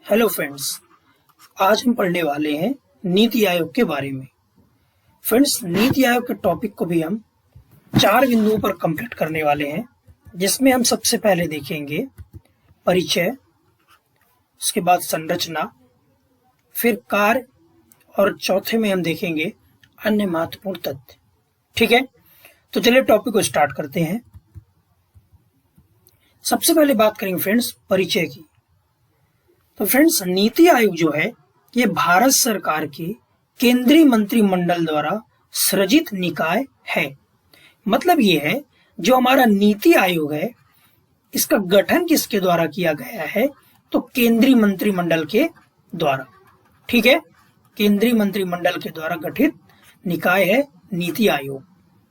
Hello friends, आज हम पढ़ने वाले हैं नीति आयोग के बारे में। फ्रेंड्स, नीति आयोग के टॉपिक को भी हम 4 बिंदुओं पर कंप्लीट करने वाले हैं, जिसमें हम सबसे पहले देखेंगे परिचय, उसके बाद संरचना, फिर कार्य और चौथे में हम देखेंगे अन्य महत्वपूर्ण तथ्य। ठीक है, तो चलिए टॉपिक को स्टार्ट करते हैं। सबसे पहले बात करेंगे फ्रेंड्स परिचय की। तो फ्रेंड्स, नीति आयोग जो है ये भारत सरकार के केंद्रीय मंत्रिमंडल द्वारा सृजित निकाय है। मतलब ये है, जो हमारा नीति आयोग है इसका गठन किसके द्वारा किया गया है? तो केंद्रीय मंत्रिमंडल के द्वारा। ठीक है, केंद्रीय मंत्रिमंडल के द्वारा गठित निकाय है नीति आयोग।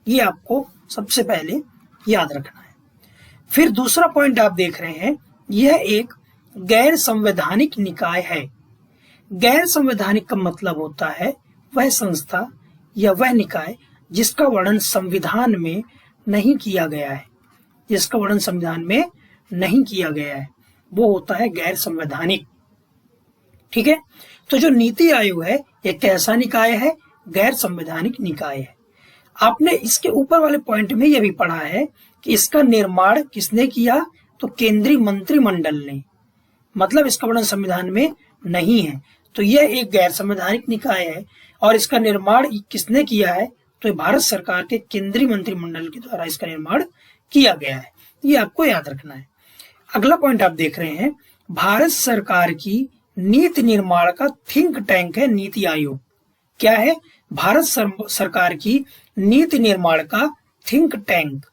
ये आपको सबसे पहले याद रखना है। फिर दूसरा पॉइंट आप देख रहे हैं, यह एक गैर संवैधानिक निकाय है। गैर संवैधानिक का मतलब होता है वह संस्था या वह निकाय जिसका वर्णन संविधान में नहीं किया गया है। जिसका वर्णन संविधान में नहीं किया गया है वो होता है गैर संवैधानिक। ठीक है, तो जो नीति आयोग है यह कैसा निकाय है? गैर संवैधानिक निकाय है। आपने इसके ऊपर वाले पॉइंट में यह भी पढ़ा है कि इसका निर्माण किसने किया? तो केंद्रीय मंत्रिमंडल ने। मतलब इसका वर्णन संविधान में नहीं है, तो यह एक गैर संवैधानिक निकाय है। और इसका निर्माण किसने किया है? तो भारत सरकार के केंद्रीय मंत्रिमंडल के द्वारा इसका निर्माण किया गया है। ये आपको याद रखना है। अगला पॉइंट आप देख रहे हैं, भारत सरकार की नीति निर्माण का थिंक टैंक है नीति आयोग। क्या है? भारत सरकार की नीति निर्माण का थिंक टैंक।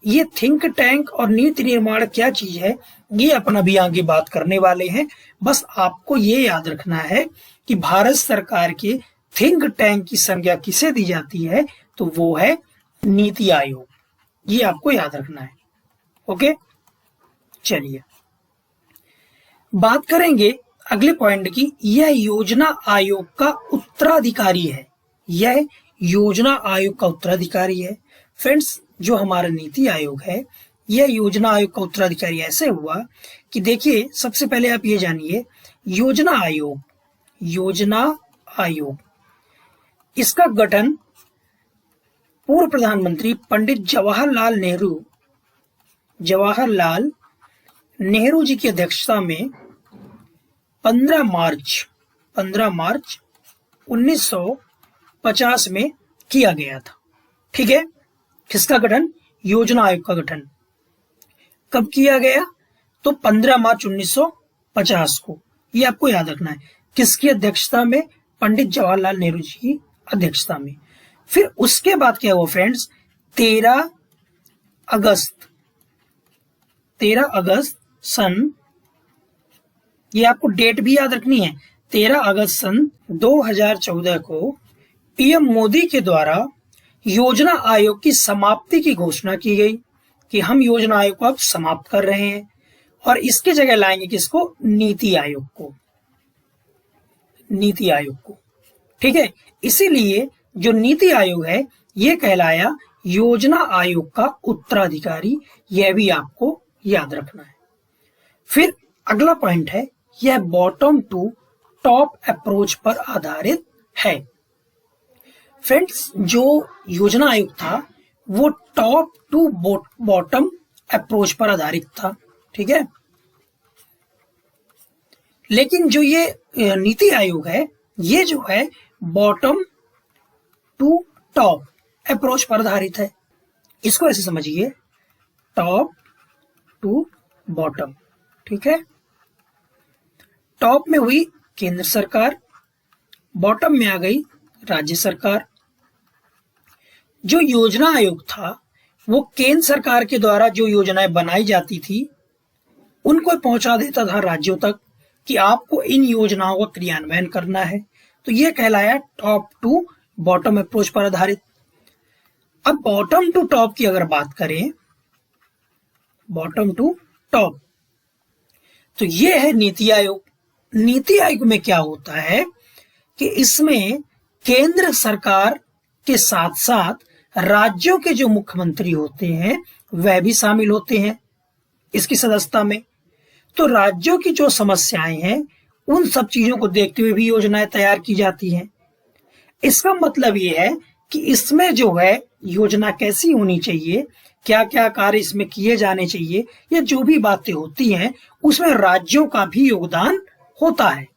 ये थिंक टैंक और नीति निर्माण क्या चीज है, ये अपन अभी आगे बात करने वाले हैं। बस आपको ये याद रखना है कि भारत सरकार के थिंक टैंक की संज्ञा किसे दी जाती है? तो वो है नीति आयोग। ये आपको याद रखना है। ओके, चलिए बात करेंगे अगले पॉइंट की। यह योजना आयोग का उत्तराधिकारी है। यह योजना आयोग का उत्तराधिकारी है। फ्रेंड्स, जो हमारा नीति आयोग है यह योजना आयोग का उत्तराधिकारी ऐसे हुआ कि देखिए, सबसे पहले आप ये जानिए, योजना आयोग इसका गठन पूर्व प्रधानमंत्री पंडित जवाहरलाल नेहरू जी की अध्यक्षता में 15 मार्च 1950 में किया गया था। ठीक है, किसका गठन? योजना आयोग का गठन कब किया गया? तो 15 मार्च 1950 को। ये आपको याद रखना है। किसकी अध्यक्षता में? पंडित जवाहरलाल नेहरू जी की अध्यक्षता में। फिर उसके बाद क्या हुआ फ्रेंड्स? 13 अगस्त सन, ये आपको डेट भी याद रखनी है, 13 अगस्त सन 2014 को पीएम मोदी के द्वारा योजना आयोग की समाप्ति की घोषणा की गई कि हम योजना आयोग को अब समाप्त कर रहे हैं और इसकी जगह लाएंगे किसको? नीति आयोग को। ठीक है, इसीलिए जो नीति आयोग है ये कहलाया योजना आयोग का उत्तराधिकारी। यह भी आपको याद रखना है। फिर अगला पॉइंट है, यह बॉटम टू टॉप अप्रोच पर आधारित है। फ्रेंड्स, जो योजना आयोग था वो टॉप टू बॉटम अप्रोच पर आधारित था। ठीक है, लेकिन जो ये नीति आयोग है ये जो है बॉटम टू टॉप अप्रोच पर आधारित है। इसको ऐसे समझिए, टॉप टू बॉटम। ठीक है, टॉप में हुई केंद्र सरकार, बॉटम में आ गई राज्य सरकार। जो योजना आयोग था वो केंद्र सरकार के द्वारा जो योजनाएं बनाई जाती थी उनको पहुंचा देता था राज्यों तक कि आपको इन योजनाओं का क्रियान्वयन करना है। तो ये कहलाया टॉप टू बॉटम अप्रोच पर आधारित। अब बॉटम टू टॉप की अगर बात करें, बॉटम टू टॉप, तो ये है नीति आयोग। नीति आयोग में क्या होता है कि इसमें केंद्र सरकार के साथ साथ राज्यों के जो मुख्यमंत्री होते हैं वह भी शामिल होते हैं इसकी सदस्यता में। तो राज्यों की जो समस्याएं हैं उन सब चीजों को देखते हुए भी योजनाएं तैयार की जाती हैं। इसका मतलब ये है कि इसमें जो है योजना कैसी होनी चाहिए, क्या क्या कार्य इसमें किए जाने चाहिए, या जो भी बातें होती हैं उसमें राज्यों का भी योगदान होता है।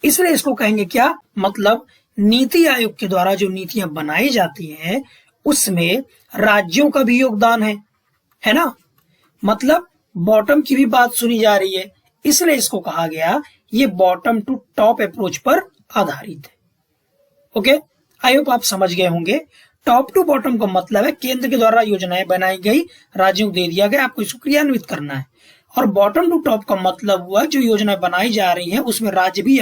इसलिए इसको कहेंगे क्या, मतलब नीति आयोग के द्वारा जो नीतियां बनाई जाती हैं उसमें राज्यों का भी योगदान है ना। मतलब बॉटम की भी बात सुनी जा रही है, इसलिए इसको कहा गया ये बॉटम टू टॉप अप्रोच पर आधारित है। ओके, आई होप आप समझ गए होंगे। टॉप टू बॉटम का मतलब है केंद्र के द्वारा योजनाएं बनाई गई, राज्यों को दे दिया गया, आपको इसको क्रियान्वित करना है। और बॉटम टू टॉप का मतलब हुआ जो योजनाएं बनाई जा रही हैं उसमें राज्य भी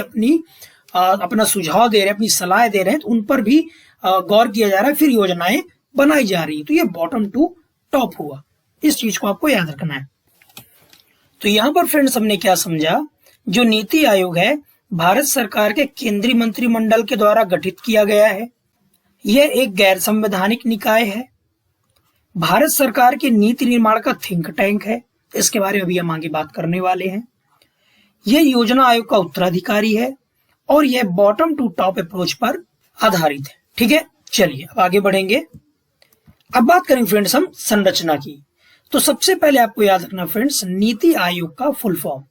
अपना सुझाव दे रहे हैं, अपनी सलाह दे रहे हैं, तो उन पर भी गौर किया जा रहा है, फिर योजनाएं बनाई जा रही है। तो ये बॉटम टू टॉप हुआ, इस चीज को आपको याद रखना है। तो यहाँ पर फ्रेंड्स हमने क्या समझा, जो नीति आयोग है भारत सरकार के केंद्रीय मंत्रिमंडल के द्वारा गठित किया गया है। यह एक गैर संवैधानिक निकाय है, भारत सरकार के नीति निर्माण का थिंक टैंक है, इसके बारे में भी हम आगे बात करने वाले हैं। यह योजना आयोग का उत्तराधिकारी है और यह बॉटम टू टॉप अप्रोच पर आधारित है। ठीक है, चलिए अब आगे बढ़ेंगे। अब बात करेंगे फ्रेंड्स हम संरचना की। तो सबसे पहले आपको याद रखना फ्रेंड्स, नीति आयोग का फुल फॉर्म।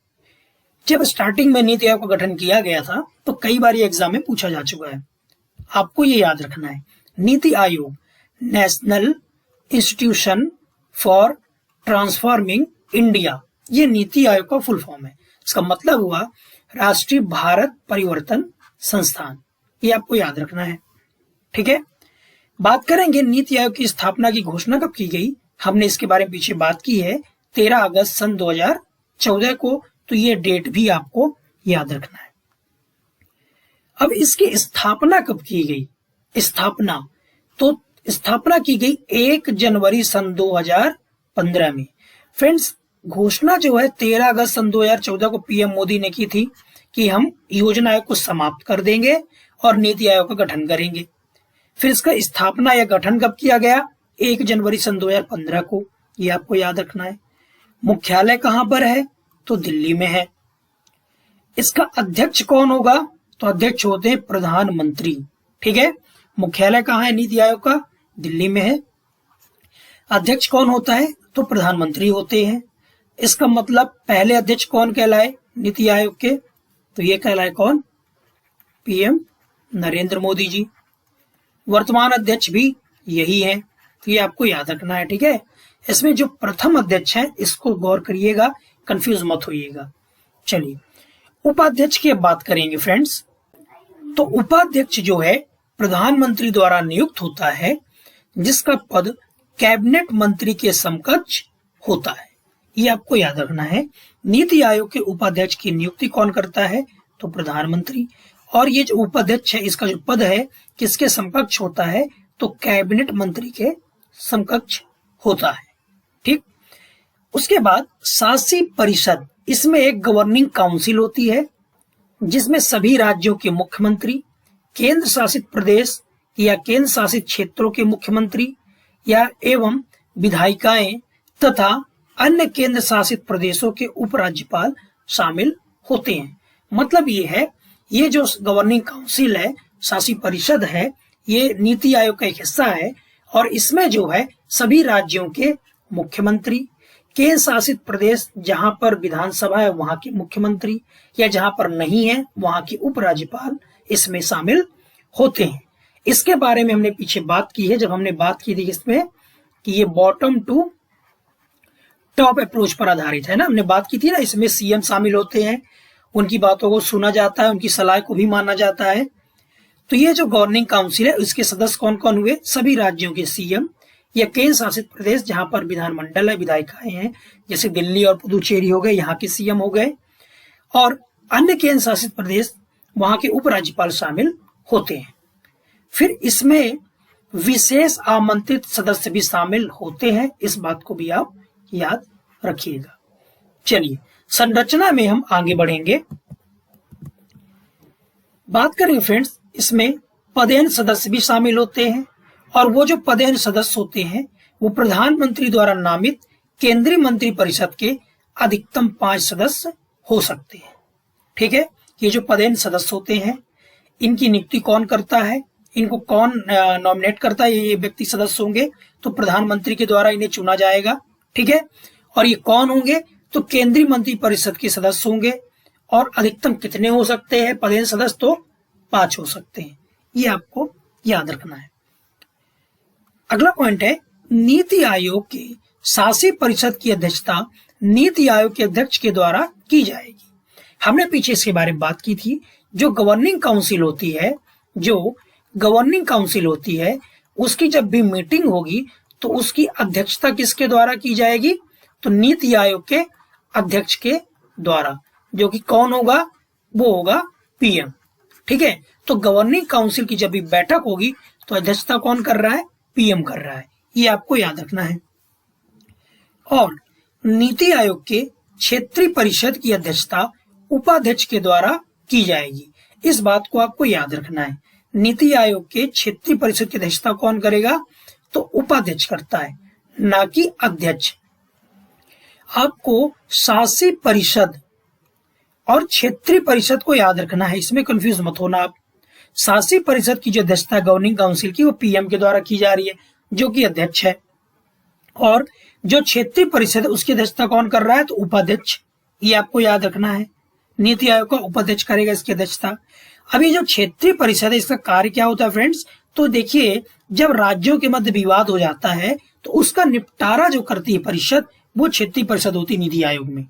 जब स्टार्टिंग में नीति आयोग का गठन किया गया था तो कई बार ये एग्जाम में पूछा जा चुका है, आपको ये याद रखना है। NITI Aayog national institution for transforming India, ये नीति आयोग का फुल फॉर्म है। इसका मतलब हुआ राष्ट्रीय भारत परिवर्तन संस्थान, ये आपको याद रखना है। ठीक है, बात करेंगे नीति आयोग की स्थापना की घोषणा कब की गई, हमने इसके बारे में पीछे बात की है, 13 अगस्त सन 2014 को, तो ये डेट भी आपको याद रखना है। अब इसकी स्थापना कब की गई, स्थापना की गई 1 जनवरी सन 2015 में। फ्रेंड्स घोषणा जो है 13 अगस्त सन 2014 को पीएम मोदी ने की थी कि हम योजना आयोग को समाप्त कर देंगे और नीति आयोग का गठन करेंगे। फिर इसका स्थापना या गठन कब किया गया, 1 जनवरी सन 2015 को, ये आपको याद रखना है। मुख्यालय कहां पर है, तो दिल्ली में है। इसका अध्यक्ष कौन होगा, तो अध्यक्ष होते हैं प्रधानमंत्री। ठीक है, मुख्यालय कहां है नीति आयोग का, दिल्ली में है। अध्यक्ष कौन होता है, तो प्रधानमंत्री होते हैं। इसका मतलब पहले अध्यक्ष कौन कहलाए नीति आयोग के, तो ये कहलाए कौन, पीएम नरेंद्र मोदी जी। वर्तमान अध्यक्ष भी यही है, तो ये आपको याद रखना है। ठीक है, इसमें जो प्रथम अध्यक्ष है इसको गौर करिएगा, कंफ्यूज मत होइएगा। चलिए उपाध्यक्ष की बात करेंगे फ्रेंड्स। तो उपाध्यक्ष जो है प्रधानमंत्री द्वारा नियुक्त होता है, जिसका पद कैबिनेट मंत्री के समकक्ष होता है, ये आपको याद रखना है। नीति आयोग के उपाध्यक्ष की नियुक्ति कौन करता है, तो प्रधानमंत्री। और ये जो उपाध्यक्ष है इसका जो पद है किसके समकक्ष होता है, तो कैबिनेट मंत्री के समकक्ष होता है। ठीक, उसके बाद शासी परिषद, इसमें एक गवर्निंग काउंसिल होती है जिसमें सभी राज्यों के मुख्यमंत्री, केंद्र शासित प्रदेश या केंद्र शासित क्षेत्रों के मुख्यमंत्री या एवं विधायिकाएं तथा अन्य केंद्र शासित प्रदेशों के उपराज्यपाल शामिल होते हैं। मतलब ये है, ये जो गवर्निंग काउंसिल है, शासी परिषद है, ये नीति आयोग का एक हिस्सा है और इसमें जो है सभी राज्यों के मुख्यमंत्री, केंद्र शासित प्रदेश जहां पर विधानसभा है वहां के मुख्यमंत्री या जहां पर नहीं है वहां के उपराज्यपाल इसमें शामिल होते हैं। इसके बारे में हमने पीछे बात की है, जब हमने बात की थी इसमें कि ये बॉटम टू टॉप अप्रोच पर आधारित है ना, हमने बात की थी ना, इसमें सीएम शामिल होते हैं, उनकी बातों को सुना जाता है, उनकी सलाह को भी माना जाता है। तो ये जो गवर्निंग काउंसिल है उसके सदस्य कौन कौन हुए, सभी राज्यों के सीएम या केंद्र शासित प्रदेश जहां पर विधानमंडल है, विधायिकाएं हैं, जैसे दिल्ली और पुदुचेरी हो गए, यहाँ के सीएम हो गए, और अन्य केंद्र शासित प्रदेश वहां के उपराज्यपाल शामिल होते हैं। फिर इसमें विशेष आमंत्रित सदस्य भी शामिल होते हैं, इस बात को भी आप याद रखिएगा। चलिए संरचना में हम आगे बढ़ेंगे, बात करेंगे फ्रेंड्स, इसमें पदेन सदस्य भी शामिल होते हैं और वो जो पदेन सदस्य होते हैं वो प्रधानमंत्री द्वारा नामित केंद्रीय मंत्री परिषद के अधिकतम 5 सदस्य हो सकते हैं। ठीक है, ये जो पदेन सदस्य होते हैं इनकी नियुक्ति कौन करता है, इनको कौन नॉमिनेट करता है, ये व्यक्ति सदस्य होंगे तो प्रधानमंत्री के द्वारा इन्हें चुना जाएगा, ठीक है। और ये कौन होंगे, तो केंद्रीय मंत्रिपरिषद के सदस्य होंगे। और अधिकतम कितने हो सकते हैं पदेन सदस्य, तो 5 हो सकते हैं। ये आपको याद रखना है। अगला पॉइंट है नीति आयोग के शासी परिषद की अध्यक्षता नीति आयोग के अध्यक्ष के द्वारा की जाएगी। हमने पीछे इसके बारे में बात की थी। जो गवर्निंग काउंसिल होती है उसकी जब भी मीटिंग होगी तो उसकी अध्यक्षता किसके द्वारा की जाएगी, तो नीति आयोग के अध्यक्ष के द्वारा, जो कि कौन होगा, वो होगा पीएम, ठीक है। तो गवर्निंग काउंसिल की जब भी बैठक होगी तो अध्यक्षता कौन कर रहा है, पीएम कर रहा है। ये आपको याद रखना है। और नीति आयोग के क्षेत्रीय परिषद की अध्यक्षता उपाध्यक्ष के द्वारा की जाएगी। इस बात को आपको याद रखना है। नीति आयोग के क्षेत्रीय परिषद की अध्यक्षता कौन करेगा, तो उपाध्यक्ष करता है, ना कि अध्यक्ष। आपको शासी परिषद और क्षेत्रीय परिषद को याद रखना है, इसमें कंफ्यूज मत होना आप। शासी परिषद की जो अध्यक्षता गवर्निंग काउंसिल की वो पीएम के द्वारा की जा रही है, जो कि अध्यक्ष है। और जो क्षेत्रीय परिषद है उसकी अध्यक्षता कौन कर रहा है, तो उपाध्यक्ष। ये आपको याद रखना है। नीति आयोग का उपाध्यक्ष करेगा इसकी अध्यक्षता। अभी जो क्षेत्रीय परिषद है इसका कार्य क्या होता है फ्रेंड्स, तो देखिए जब राज्यों के मध्य विवाद हो जाता है तो उसका निपटारा जो करती है परिषद, वो क्षेत्रीय परिषद होती है नीति आयोग में,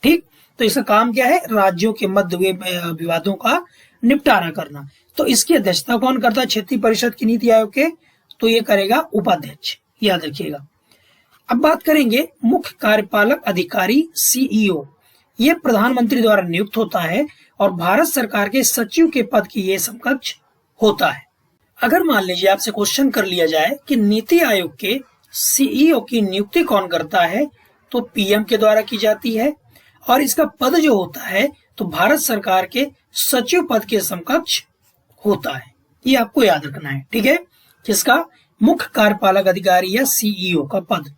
ठीक। तो इसका काम क्या है, राज्यों के मध्य हुए विवादों का निपटारा करना। तो इसकी अध्यक्षता कौन करता है क्षेत्रीय परिषद की नीति आयोग के, तो ये करेगा उपाध्यक्ष, याद रखिएगा। अब बात करेंगे मुख्य कार्यपालक अधिकारी सीईओ। ये प्रधानमंत्री द्वारा नियुक्त होता है और भारत सरकार के सचिव के पद की ये समकक्ष होता है। अगर मान लीजिए आपसे क्वेश्चन कर लिया जाए कि नीति आयोग के सीईओ की नियुक्ति कौन करता है, तो पीएम के द्वारा की जाती है। और इसका पद जो होता है तो भारत सरकार के सचिव पद के समकक्ष होता है। ये आपको याद रखना है, ठीक है। किसका, मुख्य कार्यपालक अधिकारी या सीईओ का पद।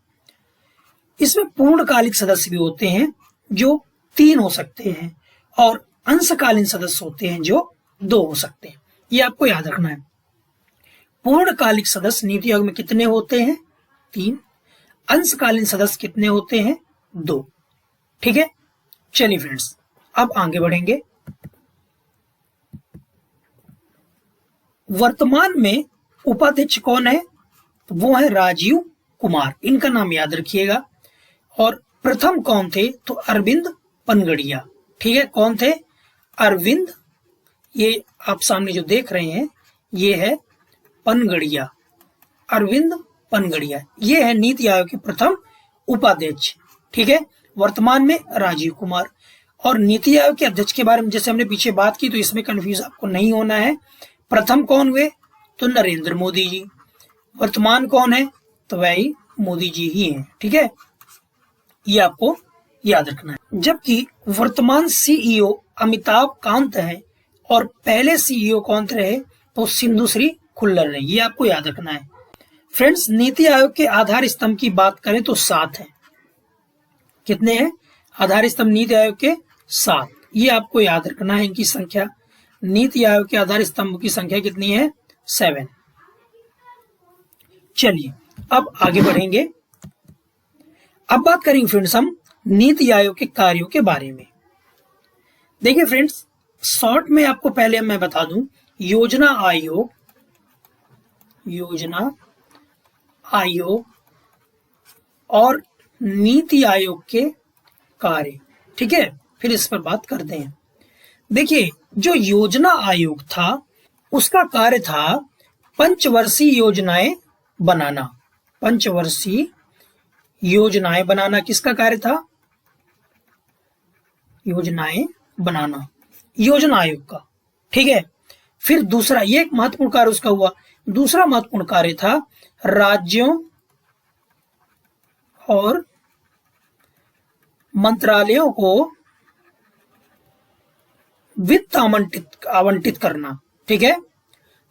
इसमें पूर्णकालिक सदस्य भी होते हैं जो 3 हो सकते हैं, और अंशकालीन सदस्य होते हैं जो 2 हो सकते हैं। ये आपको याद रखना है। पूर्णकालिक सदस्य नीति आयोग में कितने होते हैं, 3। अंशकालीन सदस्य कितने होते हैं, 2, ठीक है। चलिए फ्रेंड्स अब आगे बढ़ेंगे। वर्तमान में उपाध्यक्ष कौन है, तो वो है राजीव कुमार, इनका नाम याद रखिएगा। और प्रथम कौन थे, तो अरविंद पनगड़िया, ठीक है। कौन थे, अरविंद, ये आप सामने जो देख रहे हैं ये है पनगड़िया, अरविंद पनगड़िया, ये है नीति आयोग के प्रथम उपाध्यक्ष, ठीक है। वर्तमान में राजीव कुमार। और नीति आयोग के अध्यक्ष के बारे में जैसे हमने पीछे बात की, तो इसमें कंफ्यूज आपको नहीं होना है। प्रथम कौन हुए, तो नरेंद्र मोदी जी। वर्तमान कौन है, तो वही मोदी जी ही हैं, ठीक है। ये आपको याद रखना है। जबकि वर्तमान सीईओ अमिताभ कांत है और पहले सीईओ कौन रहे, तो सिंधु श्री खुल्लर रहे। ये आपको याद रखना है। फ्रेंड्स नीति आयोग के आधार स्तंभ की बात करें तो 7 हैं। कितने हैं आधार स्तंभ नीति आयोग के, 7। ये आपको याद रखना है इनकी संख्या। नीति आयोग के आधार स्तंभ की संख्या कितनी है, 7। चलिए अब आगे बढ़ेंगे। अब बात करेंगे फ्रेंड्स हम नीति आयोग के कार्यों के बारे में। देखिए फ्रेंड्स शॉर्ट में आपको पहले मैं बता दूं, योजना आयोग और नीति आयोग के कार्य, ठीक है। फिर इस पर बात करते हैं। देखिए जो योजना आयोग था उसका कार्य था पंचवर्षीय योजनाएं बनाना। पंचवर्षीय योजनाएं बनाना किसका कार्य था, योजनाएं बनाना योजना आयोग का, ठीक है। फिर दूसरा, ये एक महत्वपूर्ण कार्य उसका हुआ। दूसरा महत्वपूर्ण कार्य था राज्यों और मंत्रालयों को वित्त आवंटित करना, ठीक है।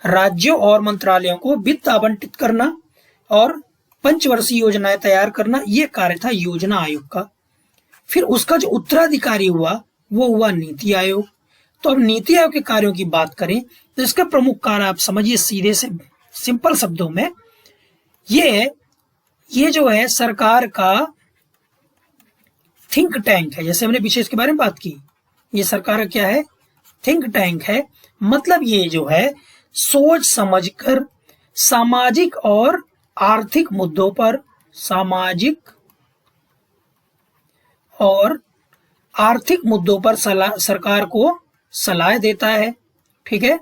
राज्यों और मंत्रालयों को वित्त आवंटित करना और पंचवर्षीय योजनाएं तैयार करना, यह कार्य था योजना आयोग का। फिर उसका जो उत्तराधिकारी हुआ वो हुआ नीति आयोग। तो अब नीति आयोग के कार्यों की बात करें तो इसके प्रमुख कार्य आप समझिए सीधे से सिंपल शब्दों में, ये जो है सरकार का थिंक टैंक है। जैसे हमने पीछे इसके बारे में बात की, ये सरकार का क्या है, थिंक टैंक है। मतलब ये जो है सोच समझकर सामाजिक और आर्थिक मुद्दों पर, सामाजिक और आर्थिक मुद्दों पर सरकार को सलाह देता है। ठीक है,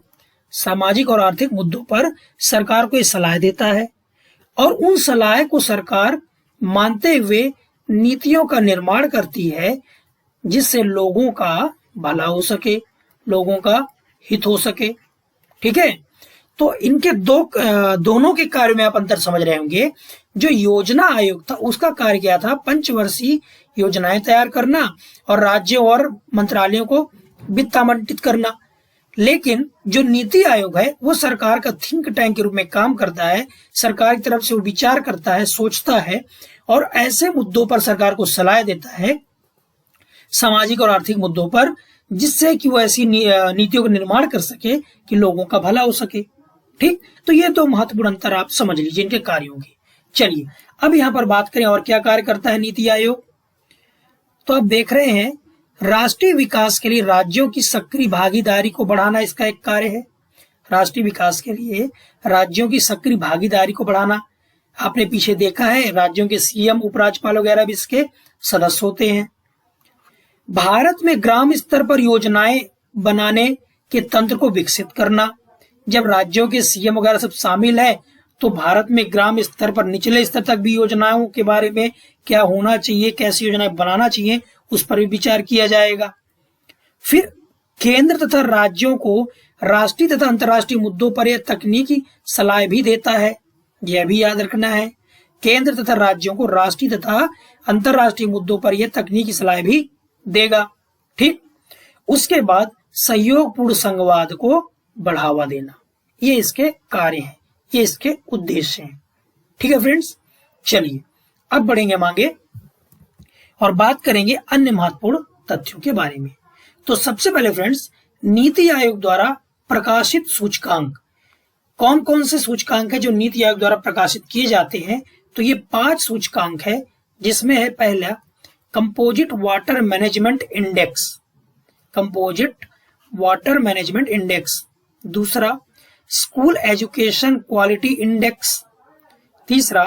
सामाजिक और आर्थिक मुद्दों पर सरकार को ये सलाह देता है और उन सलाह को सरकार मानते हुए नीतियों का निर्माण करती है जिससे लोगों का भला हो सके, लोगों का हित हो सके। ठीक है, तो इनके दोनों के कार्य में आप अंतर समझ रहे होंगे। जो योजना आयोग था उसका कार्य क्या था, पंचवर्षीय योजनाएं तैयार करना और राज्यों और मंत्रालयों को वित्त आवंटित करना। लेकिन जो नीति आयोग है वो सरकार का थिंक टैंक के रूप में काम करता है। सरकार की तरफ से वो विचार करता है, सोचता है और ऐसे मुद्दों पर सरकार को सलाह देता है, सामाजिक और आर्थिक मुद्दों पर, जिससे कि वो ऐसी नीतियों का निर्माण कर सके कि लोगों का भला हो सके। ठीक, तो ये तो महत्वपूर्ण अंतर आप समझ लीजिए इनके कार्यों की। चलिए अब यहाँ पर बात करें और क्या कार्य करता है नीति आयोग। तो आप देख रहे हैं राष्ट्रीय विकास के लिए राज्यों की सक्रिय भागीदारी को बढ़ाना इसका एक कार्य है। राष्ट्रीय विकास के लिए राज्यों की सक्रिय भागीदारी को बढ़ाना। आपने पीछे देखा है राज्यों के सीएम, उपराज्यपाल वगैरह भी इसके सदस्य होते हैं। भारत में ग्राम स्तर पर योजनाएं बनाने के तंत्र को विकसित करना। जब राज्यों के सीएम वगैरह सब शामिल है तो भारत में ग्राम स्तर पर निचले स्तर तक भी योजनाओं के बारे में क्या होना चाहिए, कैसी योजनाएं बनाना चाहिए, उस पर भी विचार किया जाएगा। फिर केंद्र तथा राज्यों को राष्ट्रीय तथा अंतर्राष्ट्रीय मुद्दों पर यह तकनीकी सलाह भी देता है, यह भी याद रखना है। केंद्र तथा राज्यों को राष्ट्रीय तथा अंतर्राष्ट्रीय मुद्दों पर यह तकनीकी सलाह भी देगा। ठीक, उसके बाद सहयोगपूर्ण संघवाद को बढ़ावा देना, ये इसके कार्य हैं, ये इसके उद्देश्य हैं। ठीक है फ्रेंड्स, चलिए अब बढ़ेंगे हम आगे और बात करेंगे अन्य महत्वपूर्ण तथ्यों के बारे में। तो सबसे पहले फ्रेंड्स, नीति आयोग द्वारा प्रकाशित सूचकांक, कौन कौन से सूचकांक है जो नीति आयोग द्वारा प्रकाशित किए जाते हैं। तो ये 5 सूचकांक है, जिसमें है पहला composite water management index, composite water management index. दूसरा स्कूल एजुकेशन क्वालिटी इंडेक्स। तीसरा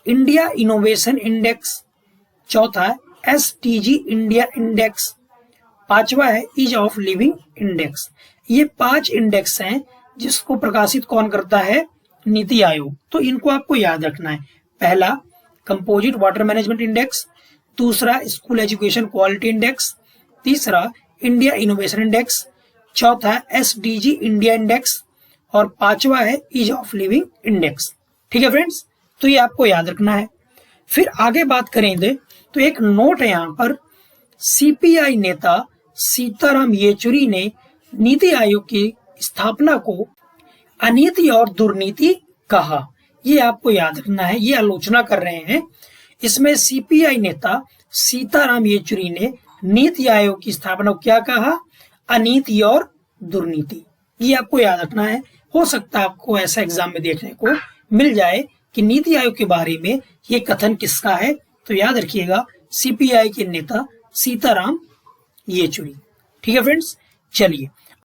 इंडिया इनोवेशन इंडेक्स। चौथा एसटीजी इंडिया इंडेक्स। पांचवा है ईज ऑफ लिविंग इंडेक्स। ये 5 इंडेक्स हैं जिसको प्रकाशित कौन करता है, नीति आयोग। तो इनको आपको याद रखना है। पहला कंपोजिट वाटर मैनेजमेंट इंडेक्स, दूसरा स्कूल एजुकेशन क्वालिटी इंडेक्स, तीसरा इंडिया इनोवेशन इंडेक्स, चौथा एसडीजी इंडिया इंडेक्स और पांचवा है ईज ऑफ लिविंग इंडेक्स। ठीक है फ्रेंड्स, तो ये आपको याद रखना है। फिर आगे बात करेंगे तो एक नोट है यहाँ पर, सीपीआई नेता सीताराम येचुरी ने नीति आयोग की स्थापना को अनीति और दुर्नीति कहा। ये आपको याद रखना है, ये आलोचना कर रहे हैं। इसमें सीपीआई नेता सीताराम येचुरी ने नीति आयोग की स्थापना को क्या कहा, अनीति और दुर्नीति। ये आपको याद रखना है। हो सकता है आपको ऐसा एग्जाम में देखने को मिल जाए कि नीति आयोग के बारे में ये कथन किसका है। तो याद रखिएगा सीपीआई के नेता सीताराम येचुरी। ठीक है फ्रेंड्स, चलिए